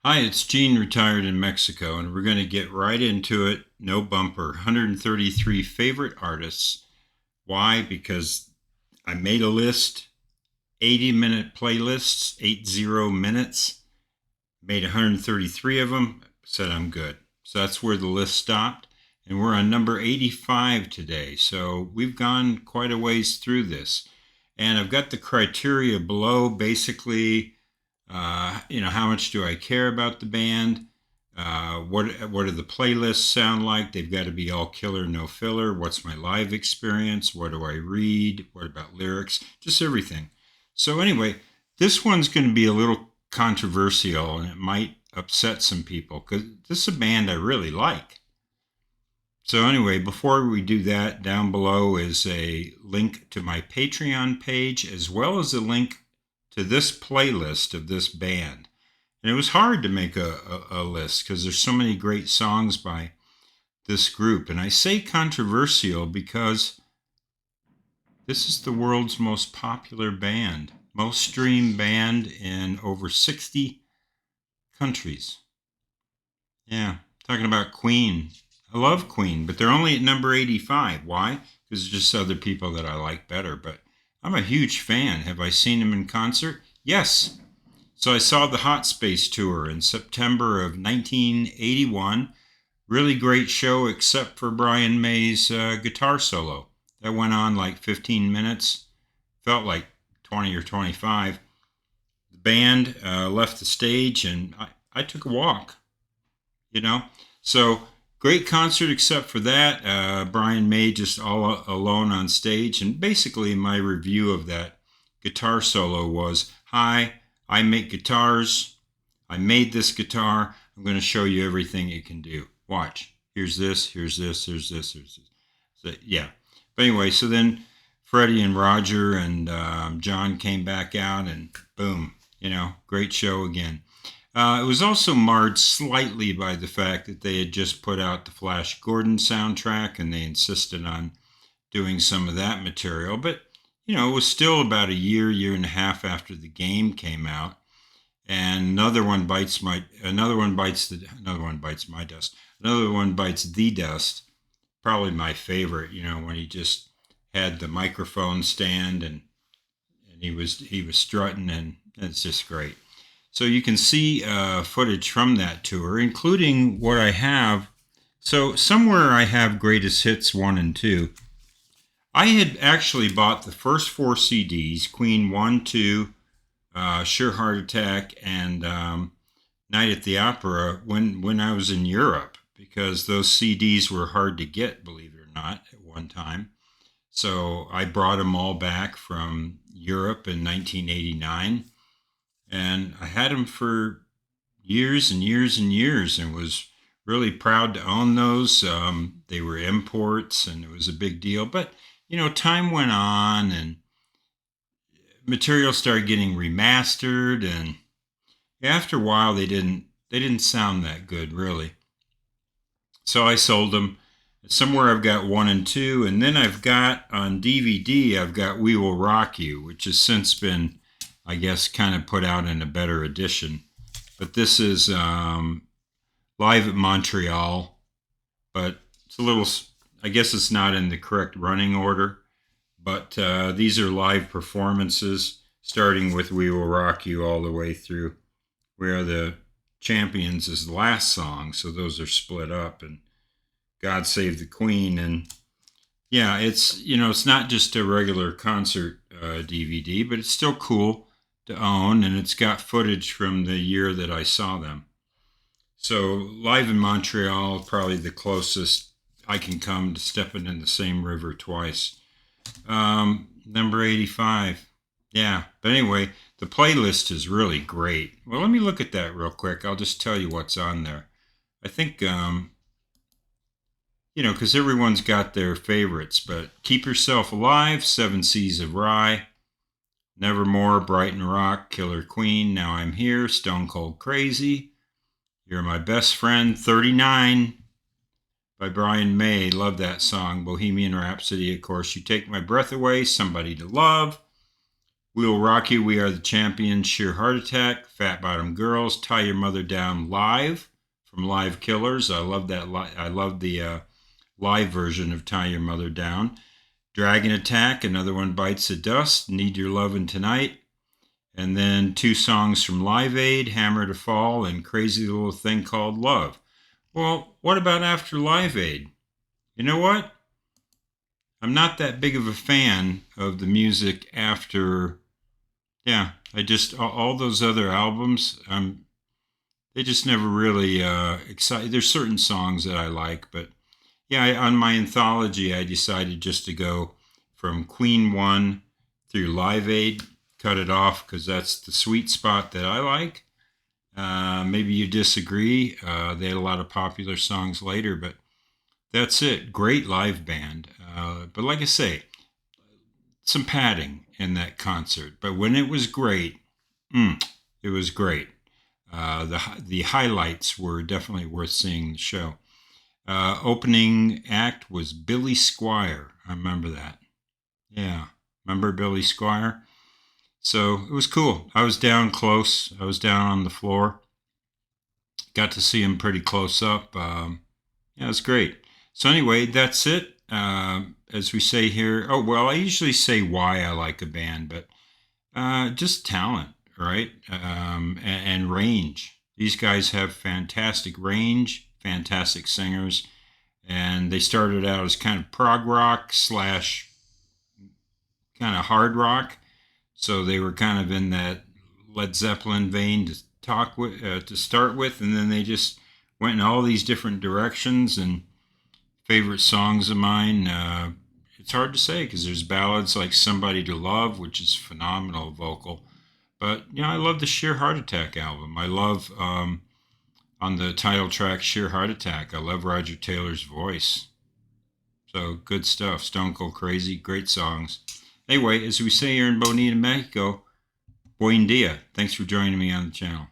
Hi, it's Gene, retired in Mexico, and we're going to get right into it. No bumper. 133 favorite artists. Why? Because I made a list, 80-minute playlists, 80 minutes, made 133 of them, said I'm good. So that's where the list stopped. And we're on number 85 today. So we've gone quite a ways through this. And I've got the criteria below basically how much do I care about the band? What do the playlists sound like? They've got to be all killer, no filler. What's my live experience? What do I read? What about lyrics? Just everything. So anyway, this one's going to be a little controversial, and it might upset some people because this is a band I really like. So anyway, before we do that, down below is a link to my Patreon page as well as a link to this playlist of this band. And it was hard to make a list because there's so many great songs by this group. And I say controversial because this is the world's most popular band, most streamed band in over 60 countries. Yeah, talking about Queen. I love Queen, but they're only at number 85. Why? Because there's just other people that I like better. But I'm a huge fan. Have I seen them in concert? Yes. So I saw the Hot Space Tour in September of 1981. Really great show, except for Brian May's guitar solo. That went on like 15 minutes. Felt like 20 or 25. The band left the stage, and I took a walk, you know? So great concert, except for that. Brian May just all alone on stage. And basically, my review of that guitar solo was, hi, I make guitars. I made this guitar. I'm going to show you everything it can do. Watch. Here's this, here's this, here's this, here's this. So, yeah. But anyway, so then Freddie and Roger and John came back out, and boom, great show again. It was also marred slightly by the fact that they had just put out the Flash Gordon soundtrack, and they insisted on doing some of that material. But it was still about a year and a half after the game came out. And another one bites my dust. Another one bites the dust. Probably my favorite. When he just had the microphone stand and he was strutting, and it's just great. So you can see footage from that tour, including what I have. So somewhere I have Greatest Hits 1 and 2. I had actually bought the first 4 CDs, Queen 1, 2, Sure Heart Attack, and Night at the Opera when I was in Europe, because those CDs were hard to get, believe it or not, at one time. So I brought them all back from Europe in 1989, and I had them for years and years and years, and was really proud to own those. They were imports, and it was a big deal. But time went on, and material started getting remastered, and after a while, they didn't sound that good, really. So I sold them. Somewhere I've got 1 and 2, and then I've got on DVD. I've got We Will Rock You, which has since been, I guess, kind of put out in a better edition. But this is live at Montreal, but it's a little, I guess it's not in the correct running order, but these are live performances, starting with We Will Rock You all the way through We Are the Champions is the last song, so those are split up, and God Save the Queen. And yeah, it's not just a regular concert DVD, but it's still cool to own, and it's got footage from the year that I saw them. So live in Montreal, probably the closest I can come to stepping in the same river twice. Number 85. Yeah, but anyway, the playlist is really great. Well, let me look at that real quick. I'll just tell you what's on there. I think, because everyone's got their favorites, but Keep Yourself Alive, Seven Seas of Rye, Nevermore, Brighton Rock, Killer Queen, Now I'm Here, Stone Cold Crazy, You're My Best Friend, 39 by Brian May. Love that song. Bohemian Rhapsody, of course. You Take My Breath Away, Somebody to Love, We'll Rock You, We Are the Champions, Sheer Heart Attack, Fat Bottom Girls, Tie Your Mother Down Live from Live Killers. I love that. I love the live version of Tie Your Mother Down. Dragon Attack, another one, Bites the Dust, Need Your Lovin' Tonight. And then 2 songs from Live Aid, Hammer to Fall, and Crazy Little Thing Called Love. Well, what about after Live Aid? You know what? I'm not that big of a fan of the music after. Yeah, I just all those other albums. They just never really excite. There's certain songs that I like, but yeah, on my anthology, I decided just to go from Queen 1 through Live Aid, cut it off because that's the sweet spot that I like. Maybe you disagree. They had a lot of popular songs later, but that's it. Great live band. But like I say, some padding in that concert. But when it was great, it was great. The highlights were definitely worth seeing the show. Opening act was Billy Squier. I remember that. Yeah, remember Billy Squier? So it was cool. I was down close. I was down on the floor. Got to see him pretty close up. Yeah, it was great. So anyway, that's it. As we say here, oh well, I usually say why I like a band, but just talent, right? And range. These guys have fantastic range, fantastic singers, and they started out as kind of prog rock slash kind of hard rock. So they were kind of in that Led Zeppelin vein to start with, and then they just went in all these different directions. And favorite songs of mine, it's hard to say because there's ballads like "Somebody to Love," which is phenomenal vocal. But I love the Sheer Heart Attack album. I love on the title track "Sheer Heart Attack." I love Roger Taylor's voice. So good stuff. Stone Cold Crazy, great songs. Anyway, as we say here in Bonita, Mexico, buen dia. Thanks for joining me on the channel.